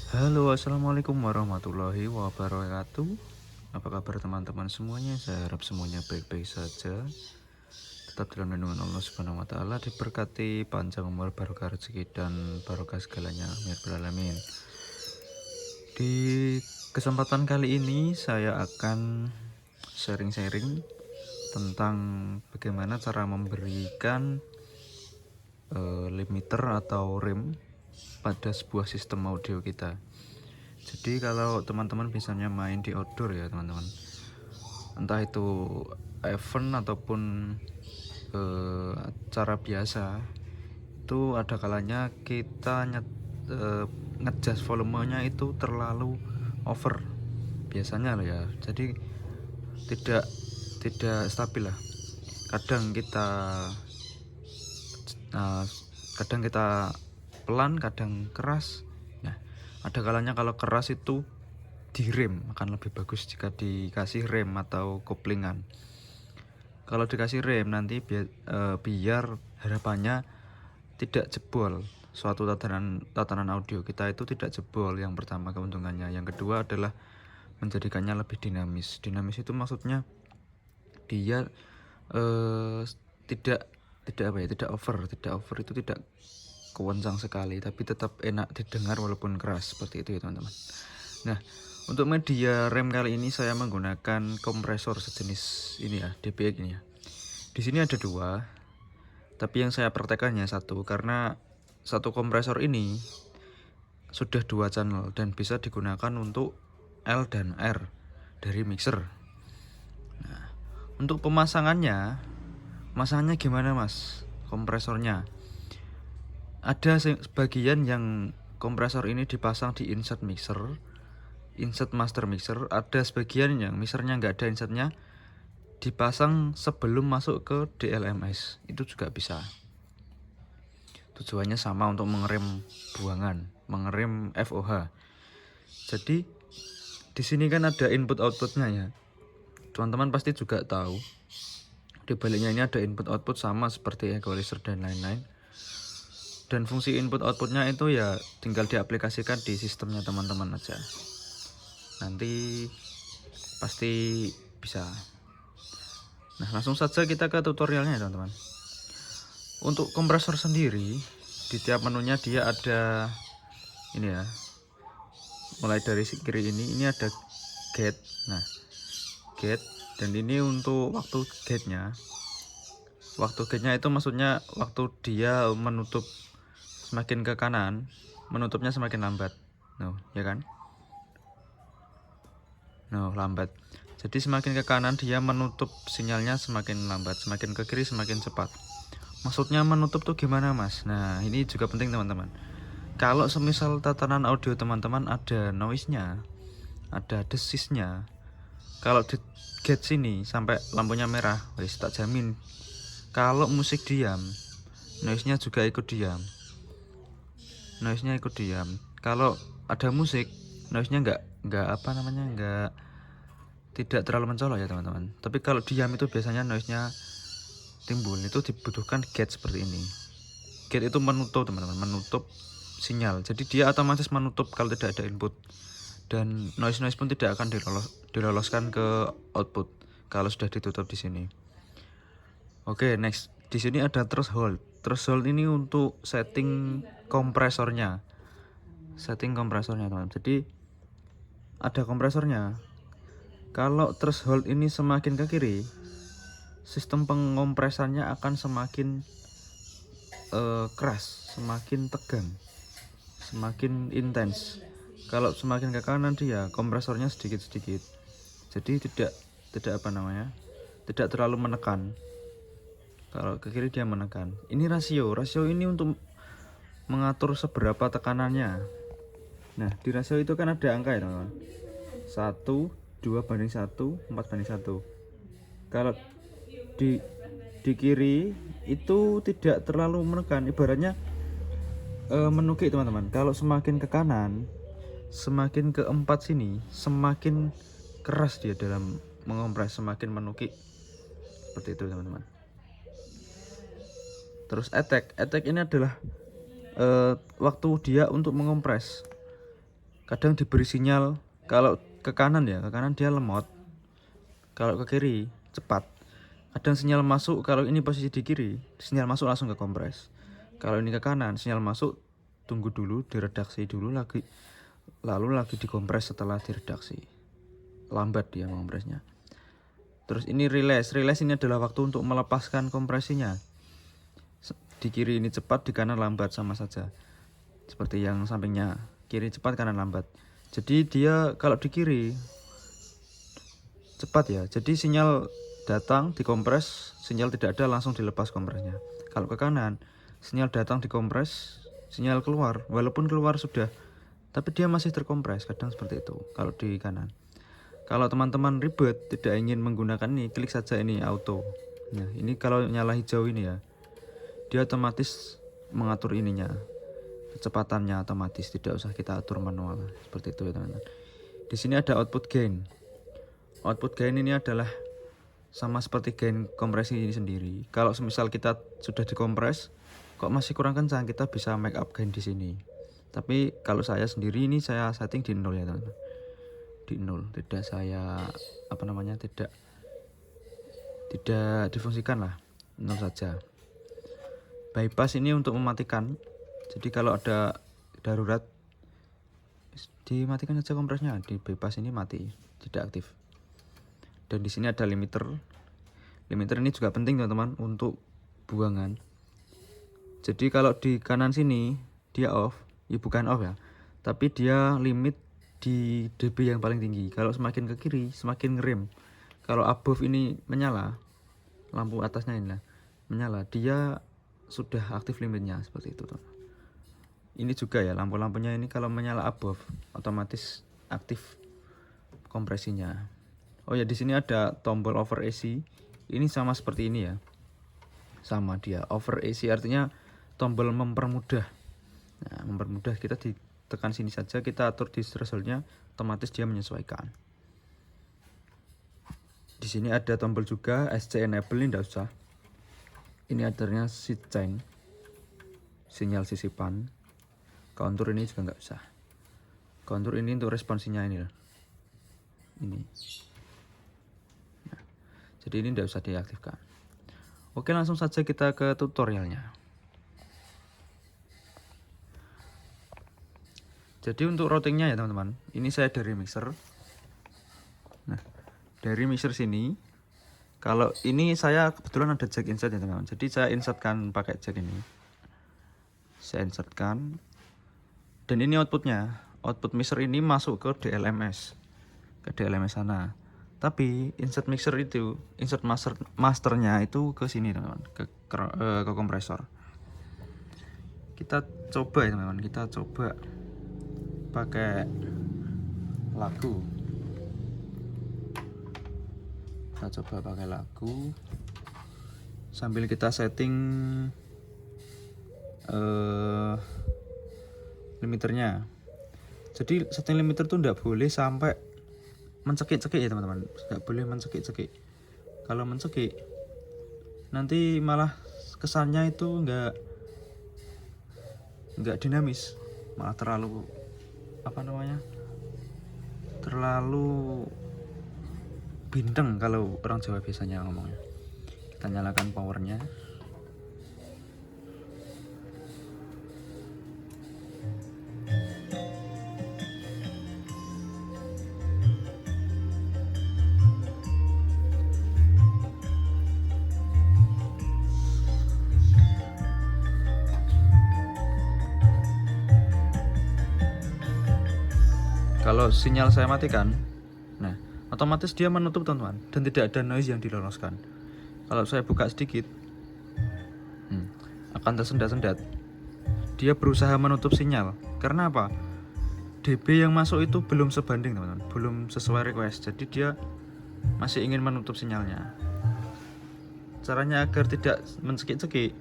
Halo, assalamualaikum warahmatullahi wabarakatuh. Apa kabar teman-teman semuanya? Saya harap semuanya baik-baik saja. Tetap dalam lindungan Allah Subhanahu Wa Taala, diberkati panjang umur, barokah rezeki dan barokah segalanya. Amin ya rabbal alamin. Di kesempatan kali ini saya akan sharing-sharing tentang bagaimana cara memberikan limiter atau rem pada sebuah sistem audio kita. Jadi kalau teman-teman misalnya main di outdoor ya teman-teman, entah itu event ataupun acara biasa, itu ada kalanya kita ngejudge volumenya itu terlalu over biasanya lah ya. Jadi tidak tidak stabil lah. Kadang kita kadang kita pelan, kadang keras. Nah, ada kalanya kalau keras itu direm, akan lebih bagus jika dikasih rem atau koplingan. Kalau dikasih rem nanti biar harapannya tidak jebol suatu tatanan audio kita itu tidak jebol. Yang pertama keuntungannya. Yang kedua adalah menjadikannya lebih dinamis. Dinamis itu maksudnya dia tidak tidak over itu tidak kewencang sekali, tapi tetap enak didengar walaupun keras, seperti itu ya teman-teman. Nah, untuk media rem kali ini saya menggunakan kompresor sejenis ini ya, DPX ini ya. Di sini ada dua, tapi yang saya praktekannya satu, karena satu kompresor ini sudah 2 channel dan bisa digunakan untuk L dan R dari mixer. Nah, untuk pemasangannya gimana mas? Kompresornya ada sebagian yang kompresor ini dipasang di insert mixer, insert master mixer. Ada sebagian yang mixernya nggak ada insertnya, dipasang sebelum masuk ke DLMS, itu juga bisa. Tujuannya sama, untuk mengerem buangan, mengerem FOH. Jadi di sini kan ada input outputnya ya, teman-teman pasti juga tahu. Di baliknya ini ada input output sama seperti equalizer dan lain-lain. Dan fungsi input outputnya itu ya tinggal diaplikasikan di sistemnya teman-teman aja, nanti pasti bisa. Nah, langsung saja kita ke tutorialnya ya teman-teman. Untuk kompresor sendiri, di tiap menunya dia ada ini ya, mulai dari kiri ini ada gate. Nah, gate, dan ini untuk waktu gate-nya. Waktu gate-nya itu maksudnya waktu dia menutup semakin ke kanan, menutupnya semakin lambat. Ya kan? Lambat. Jadi semakin ke kanan dia menutup sinyalnya semakin lambat, semakin ke kiri semakin cepat. Maksudnya menutup tuh gimana mas? Nah, ini juga penting teman-teman. Kalau semisal tatanan audio teman-teman ada noise-nya, ada desisnya, kalau di gate sini sampai lampunya merah, wis tak jamin kalau musik diam, noise-nya juga ikut diam. Kalau ada musik, noise-nya nggak tidak terlalu mencolok ya teman-teman. Tapi kalau diam itu biasanya noise-nya timbul. Itu dibutuhkan gate seperti ini. Gate itu menutup teman-teman, menutup sinyal. Jadi dia otomatis menutup kalau tidak ada input, dan noise pun tidak akan diloloskan ke output kalau sudah ditutup di sini. Oke, next. Di sini ada threshold. Threshold ini untuk setting kompresornya. Teman-teman. Jadi ada kompresornya. Kalau threshold ini semakin ke kiri, sistem pengompresannya akan semakin keras, semakin tegang, semakin intens. Kalau semakin ke kanan dia kompresornya sedikit-sedikit. Jadi tidak terlalu menekan. Kalau ke kiri dia menekan. Ini rasio ini untuk mengatur seberapa tekanannya. Nah, di rasio itu kan ada angka ya teman-teman. 1, 2:1, 4:1. Kalau di kiri itu tidak terlalu menekan, ibaratnya menukik teman-teman. Kalau semakin ke kanan, semakin ke 4 sini, semakin keras dia dalam mengompres, semakin menukik, seperti itu teman-teman. Terus attack ini adalah waktu dia untuk mengompres. kadang diberi sinyal. Kalau ke kanan ya, ke kanan dia lemot, kalau ke kiri cepat. Kadang sinyal masuk, kalau ini posisi di kiri, sinyal masuk langsung ke kompres. Kalau ini ke kanan, sinyal masuk tunggu dulu, diredaksi dulu lagi, lalu lagi dikompres setelah diredaksi. Lambat dia kompresnya. Terus ini release ini adalah waktu untuk melepaskan kompresinya. Di kiri ini cepat, di kanan lambat, sama saja. Seperti yang sampingnya, kiri cepat, kanan lambat. Jadi dia kalau di kiri cepat ya, jadi sinyal datang dikompres, sinyal tidak ada langsung dilepas kompresnya. Kalau ke kanan, sinyal datang dikompres, sinyal keluar, walaupun keluar sudah, tapi dia masih terkompres, kadang seperti itu kalau di kanan. Kalau teman-teman ribet tidak ingin menggunakan ini, klik saja ini auto. Nah, ini kalau nyala hijau ini ya, dia otomatis mengatur ininya, kecepatannya otomatis, tidak usah kita atur manual seperti itu ya teman-teman. Di sini ada output gain. Output gain ini adalah sama seperti gain kompresi ini sendiri. Kalau semisal kita sudah dikompres kok masih kurang kencang, kita bisa make up gain di sini. Tapi kalau saya sendiri ini saya setting di 0 ya teman-teman. Di 0, tidak saya tidak difungsikan lah, 0 saja. Bypass ini untuk mematikan. Jadi kalau ada darurat dimatikan saja kompresnya, di bypass ini mati, tidak aktif. Dan di sini ada limiter. Limiter ini juga penting teman-teman untuk buangan. Jadi kalau di kanan sini dia off, ya bukan off ya, tapi dia limit di dB yang paling tinggi. Kalau semakin ke kiri semakin ngerem. Kalau above ini menyala, lampu atasnya ini menyala, dia sudah aktif limitnya, seperti itu teman. Ini juga ya, lampu-lampunya ini kalau menyala above otomatis aktif kompresinya. Oh ya, di sini ada tombol over AC. Ini sama seperti ini ya, sama dia over AC, artinya tombol mempermudah. Nah, mempermudah, kita ditekan sini saja, kita atur di thresholdnya, otomatis dia menyesuaikan. Di sini ada tombol juga SC enable, ini tidak usah. Ini adanya seat chain, sinyal sisipan. Kontur ini juga nggak usah. Kontur ini untuk responsinya ini loh. Ini. Nah, jadi ini tidak usah diaktifkan. Oke, langsung saja kita ke tutorialnya. Jadi untuk routingnya ya teman-teman, ini saya dari mixer. Nah, dari mixer sini, kalau ini saya kebetulan ada jack insert ya teman-teman. Jadi saya insertkan pakai jack ini. Saya insertkan. Dan ini outputnya. Output mixer ini masuk ke DLMS. Ke DLMS sana. Tapi insert mixer itu, insert masternya itu ke sini teman-teman, ke kompresor. Kita coba ya teman-teman, kita coba pakai lagu. Kita coba pakai lagu sambil kita setting limiternya. Jadi setting limiter tuh tidak boleh sampai mencekik-cekik ya teman-teman, tidak boleh mencekik-cekik. Kalau mencekik nanti malah kesannya itu nggak dinamis, malah terlalu terlalu bintang kalau orang Jawa biasanya ngomongnya. Kita nyalakan powernya. Kalau sinyal saya matikan, nah otomatis dia menutup teman-teman, dan tidak ada noise yang diloloskan. Kalau saya buka sedikit, akan tersendat-sendat. Dia berusaha menutup sinyal. Karena apa? dB yang masuk itu belum sebanding teman-teman, belum sesuai request. Jadi dia masih ingin menutup sinyalnya. Caranya agar tidak mencekik-cekik,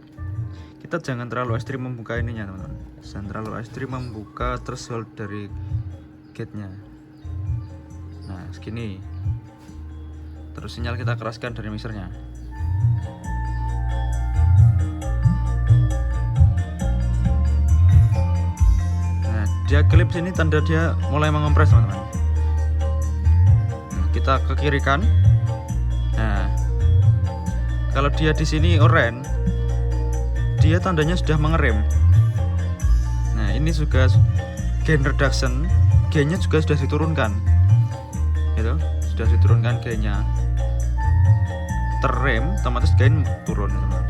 kita jangan terlalu ekstrim membuka ininya teman-teman. Jangan terlalu ekstrim membuka threshold dari gate-nya. Nah, segini. Terus sinyal kita keraskan dari mixernya. Nah, dia klip sini tanda dia mulai mengompres teman-teman. Kita ke kiri kan. Nah, kalau dia di sini oranye, dia tandanya sudah mengerem. Nah, ini juga gain reduction, gainnya juga sudah diturunkan. Gitu, sudah diturunkan gainnya. Terrem, otomatis gain turun teman-teman.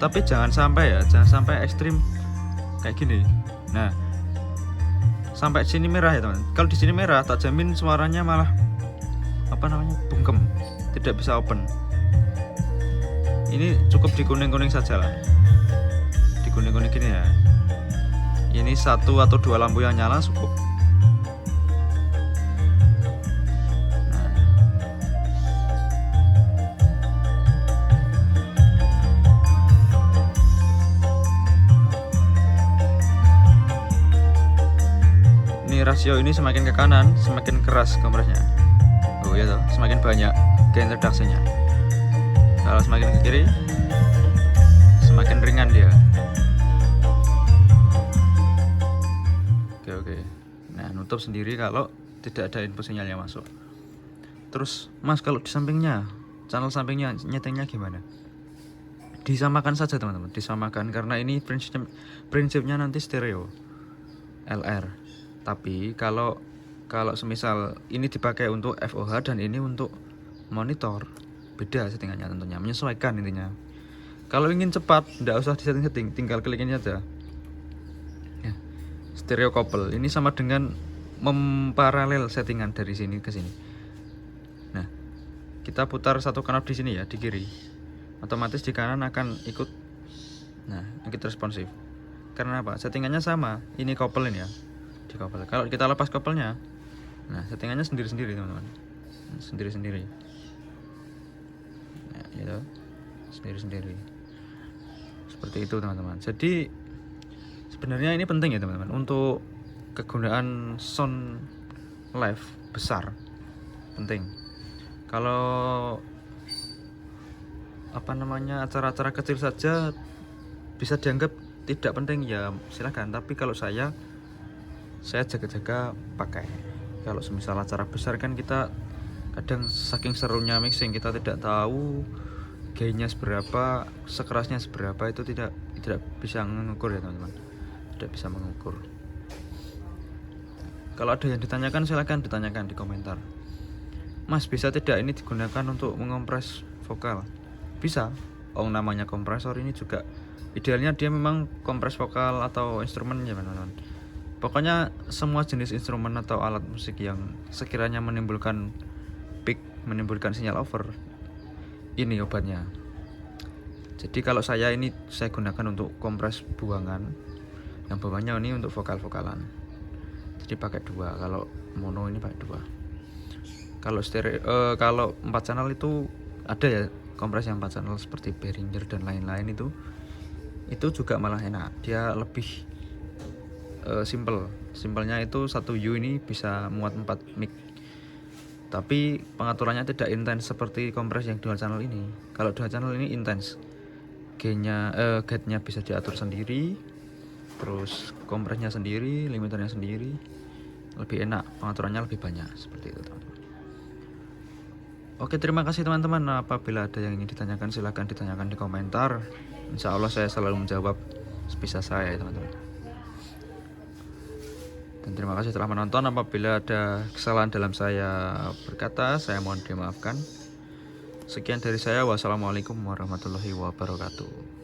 Tapi jangan sampai ekstrim kayak gini. Nah, sampai sini merah ya teman. Kalau di sini merah, tak jamin suaranya malah bungkem, tidak bisa open. Ini cukup di kuning-kuning saja lah, di kuning-kuning gini ya. Ini 1 atau 2 lampu yang nyala cukup. Rasio ini semakin ke kanan semakin keras kompresnya. Oh iya toh, semakin banyak gain reduksinya. Kalau semakin ke kiri semakin ringan dia. Oke. Nah, nutup sendiri kalau tidak ada input sinyalnya masuk. Terus Mas, kalau di sampingnya, channel sampingnya nyetingnya gimana? Disamakan saja teman-teman, disamakan karena ini prinsipnya nanti stereo LR. Tapi kalau semisal ini dipakai untuk FOH dan ini untuk monitor, beda settingannya tentunya, menyesuaikan intinya. Kalau ingin cepat, tidak usah disetting-setting, tinggal klik ini aja. Ya, stereo couple ini sama dengan memparalel settingan dari sini ke sini. Nah, kita putar satu knob di sini ya, di kiri, otomatis di kanan akan ikut. Nah, ikut responsif. Karena apa? Settingannya sama. Ini couple ini ya. Couple. Kalau kita lepas couple-nya, nah settingannya sendiri-sendiri teman-teman, sendiri-sendiri. Nah, gitu, sendiri-sendiri. Seperti itu teman-teman. Jadi sebenarnya ini penting ya teman-teman untuk kegunaan sound live besar, penting. Kalau acara-acara kecil saja bisa dianggap tidak penting ya silahkan. Tapi kalau saya jaga-jaga pakai. Kalau semisal acara besar kan kita kadang saking serunya mixing kita tidak tahu gainnya seberapa, sekerasnya seberapa, itu tidak bisa mengukur ya teman-teman, tidak bisa mengukur. Kalau ada yang ditanyakan silahkan ditanyakan di komentar. Mas, bisa tidak ini digunakan untuk mengompres vokal? Bisa. Namanya kompresor ini juga idealnya dia memang kompres vokal atau instrumen ya teman-teman. Pokoknya semua jenis instrumen atau alat musik yang sekiranya menimbulkan peak, menimbulkan sinyal over, ini obatnya. Jadi kalau saya gunakan untuk kompres buangan, yang bawahnya ini untuk vokal-vokalan. Jadi pakai 2, kalau mono ini pakai 2. Kalau stereo, kalau 4 channel itu ada ya kompres yang 4 channel seperti Behringer dan lain-lain, itu juga malah enak. Dia lebih simpelnya itu 1 U ini bisa muat 4 mic, tapi pengaturannya tidak intens seperti kompres yang dual channel ini. Kalau dual channel ini intens, gate-nya bisa diatur sendiri, terus kompresnya sendiri, limiternya sendiri, lebih enak, pengaturannya lebih banyak, seperti itu teman-teman. Oke, terima kasih teman-teman. Apabila ada yang ingin ditanyakan silahkan ditanyakan di komentar. Insya Allah saya selalu menjawab sebisa saya ya teman-teman. Dan terima kasih telah menonton. Apabila ada kesalahan dalam saya berkata, saya mohon dimaafkan. Sekian dari saya. Wassalamualaikum warahmatullahi wabarakatuh.